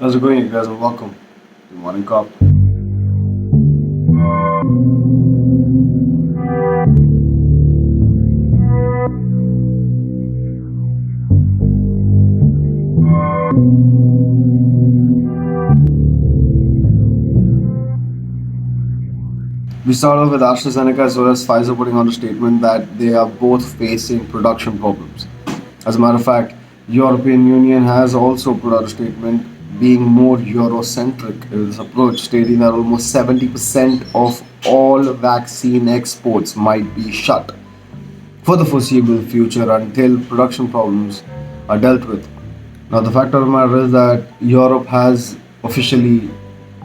How's it going, you guys, and welcome to Morning Cop. We start off with AstraZeneca as well as Pfizer putting out a statement that they are both facing production problems. As a matter of fact, European Union has also put out a statement being more Eurocentric in this approach, stating that almost 70% of all vaccine exports might be shut for the foreseeable future until production problems are dealt with. Now, the fact of the matter is that Europe has officially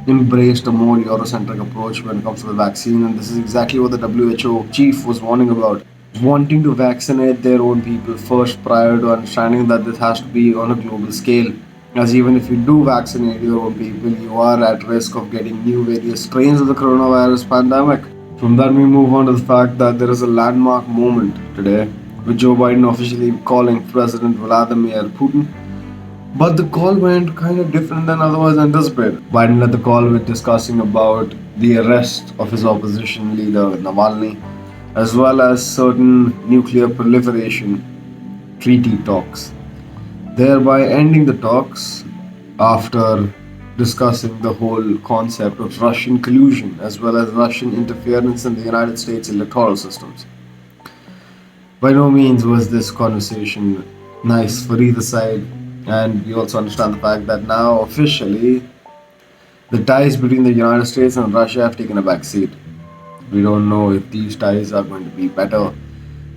embraced a more Eurocentric approach when it comes to the vaccine, and this is exactly what the WHO chief was warning about. Wanting to vaccinate their own people first prior to understanding that this has to be on a global scale. As even if you do vaccinate your own people, you are at risk of getting new various strains of the coronavirus pandemic. From that, we move on to the fact that there is a landmark moment today with Joe Biden officially calling President Vladimir Putin, but the call went kind of different than otherwise anticipated. Biden led the call with discussing about the arrest of his opposition leader Navalny, as well as certain nuclear proliferation treaty talks, thereby ending the talks after discussing the whole concept of Russian collusion as well as Russian interference in the United States electoral systems. By no means was this conversation nice for either side, and we also understand the fact that now officially the ties between the United States and Russia have taken a back seat. We don't know if these ties are going to be better,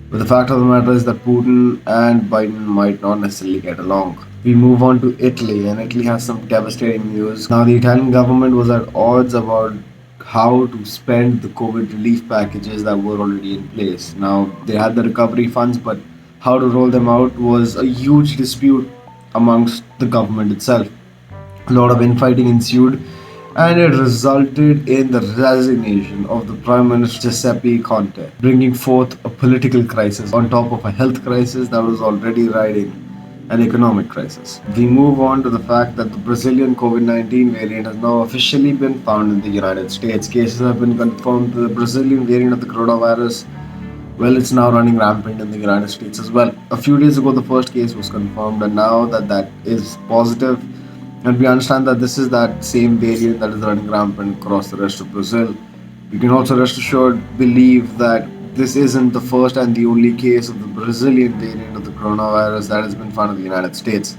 but the fact of the matter is that Putin and Biden might not necessarily get along. We move on to Italy, and Italy has some devastating news. Now, the Italian government was at odds about how to spend the COVID relief packages that were already in place. Now, they had the recovery funds, but how to roll them out was a huge dispute amongst the government itself. A lot of infighting ensued, and it resulted in the resignation of the Prime Minister Giuseppe Conte, bringing forth a political crisis on top of a health crisis that was already riding an economic crisis. We move on to the fact that the Brazilian COVID 19 variant has now officially been found in the United States. Cases have been confirmed to the Brazilian variant of the coronavirus. Well, it's now running rampant in the United States as well. A few days ago, the first case was confirmed, and now that that is positive, and we understand that this is that same variant that is running rampant across the rest of Brazil. We can also rest assured believe that this isn't the first and the only case of the Brazilian variant of the coronavirus that has been found in the United States.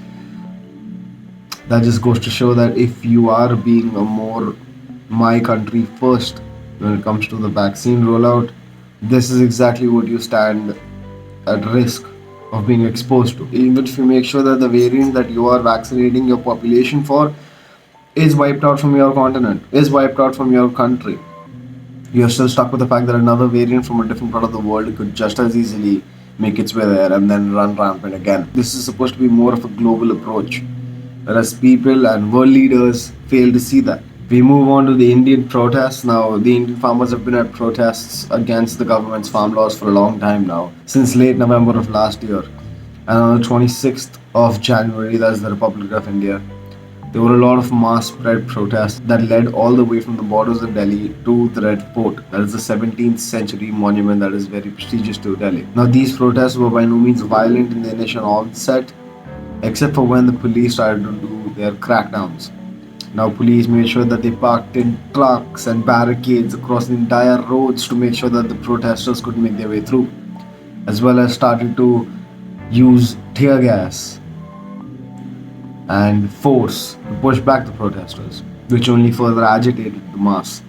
That just goes to show that if you are being a more my country first when it comes to the vaccine rollout, this is exactly what you stand at risk of being exposed to. Even if you make sure that the variant that you are vaccinating your population for is wiped out from your continent, is wiped out from your country, you're still stuck with the fact that another variant from a different part of the world could just as easily make its way there and then run rampant again. This is supposed to be more of a global approach, whereas people and world leaders fail to see that. We move on to the Indian protests. Now, the Indian farmers have been at protests against the government's farm laws for a long time now, since late November of last year. And on the 26th of January, that's the Republic of India, there were a lot of mass spread protests that led all the way from the borders of Delhi to the Red Fort. That is the 17th century monument that is very prestigious to Delhi. Now, these protests were by no means violent in the initial onset, except for when the police started to do their crackdowns. Now, police made sure that they parked in trucks and barricades across the entire roads to make sure that the protesters could make their way through, as well as started to use tear gas and force to push back the protesters, which only further agitated the mass,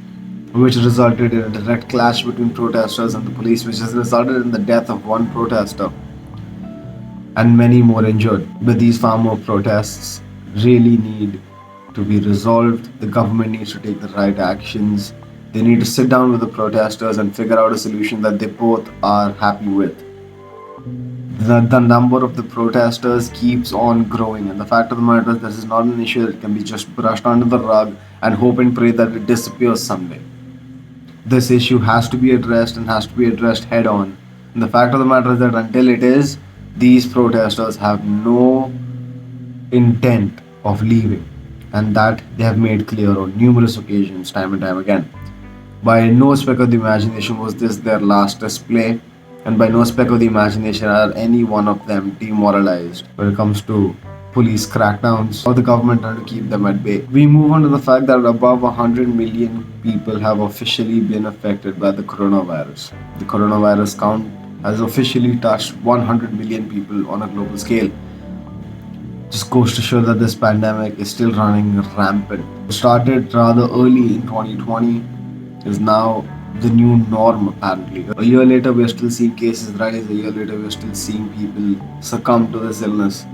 which resulted in a direct clash between protesters and the police, which has resulted in the death of one protester and many more injured. But these farmer protests really need to be resolved. The government needs to take the right actions. They need to sit down with the protesters and figure out a solution that they both are happy with. The number of the protesters keeps on growing, and the fact of the matter is this is not an issue that can be just brushed under the rug and hope and pray that it disappears someday. This issue has to be addressed and has to be addressed head on. And the fact of the matter is that until it is, these protesters have no intent of leaving. and that they have made clear on numerous occasions, time and time again. By no speck of the imagination was this their last display, and by no speck of the imagination are any one of them demoralized when it comes to police crackdowns or the government trying to keep them at bay. We move on to the fact that above 100 million people have officially been affected by the coronavirus. The coronavirus count has officially touched 100 million people on a global scale. Just goes to show that this pandemic is still running rampant. It started rather early in 2020, is now the new norm apparently. A year later, we are still seeing cases rise. A year later, we are still seeing people succumb to this illness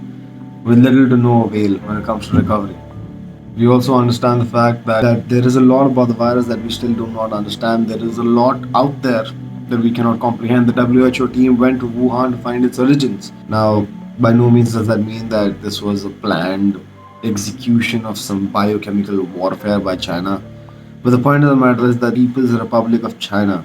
with little to no avail when it comes to recovery. We also understand the fact that there is a lot about the virus that we still do not understand. There is a lot out there that we cannot comprehend. The WHO team went to Wuhan to find its origins. Now, by no means does that mean that this was a planned execution of some biochemical warfare by China. But the point of the matter is that People's Republic of China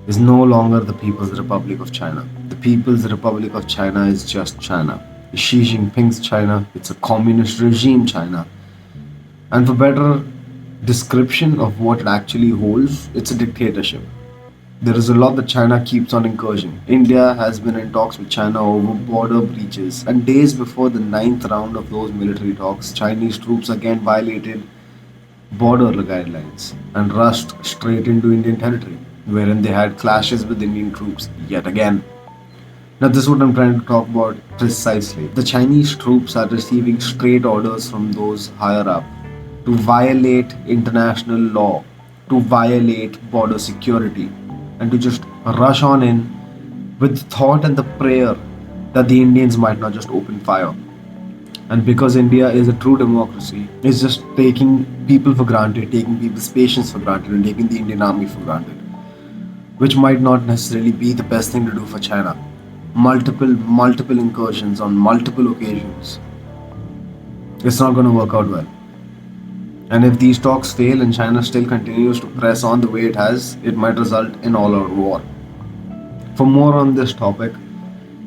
is no longer the People's Republic of China. The People's Republic of China is just China. It's Xi Jinping's China. It's a communist regime China. And for better description of what it actually holds, it's a dictatorship. There is a lot that China keeps on incursion. India has been in talks with China over border breaches, and days before the ninth round of those military talks, Chinese troops again violated border guidelines and rushed straight into Indian territory, wherein they had clashes with Indian troops yet again. Now, this is what I'm trying to talk about precisely. The Chinese troops are receiving straight orders from those higher up to violate international law, to violate border security, and to just rush on in with the thought and the prayer that the Indians might not just open fire. And because India is a true democracy, it's just taking people for granted, taking people's patience for granted, and taking the Indian army for granted, which might not necessarily be the best thing to do for China. Multiple incursions on multiple occasions. It's not going to work out well. And if these talks fail and China still continues to press on the way it has, it might result in all-out war. For more on this topic,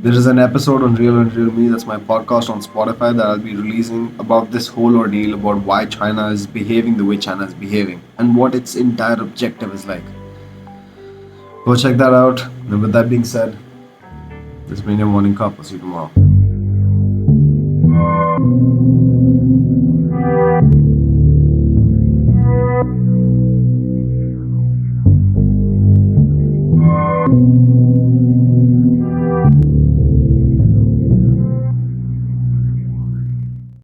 there is an episode on Real and Real Me, that's my podcast on Spotify, that I'll be releasing about this whole ordeal, about why China is behaving the way China is behaving and what its entire objective is like. Go check that out. And with that being said, this has been your morning cup. I'll see you tomorrow.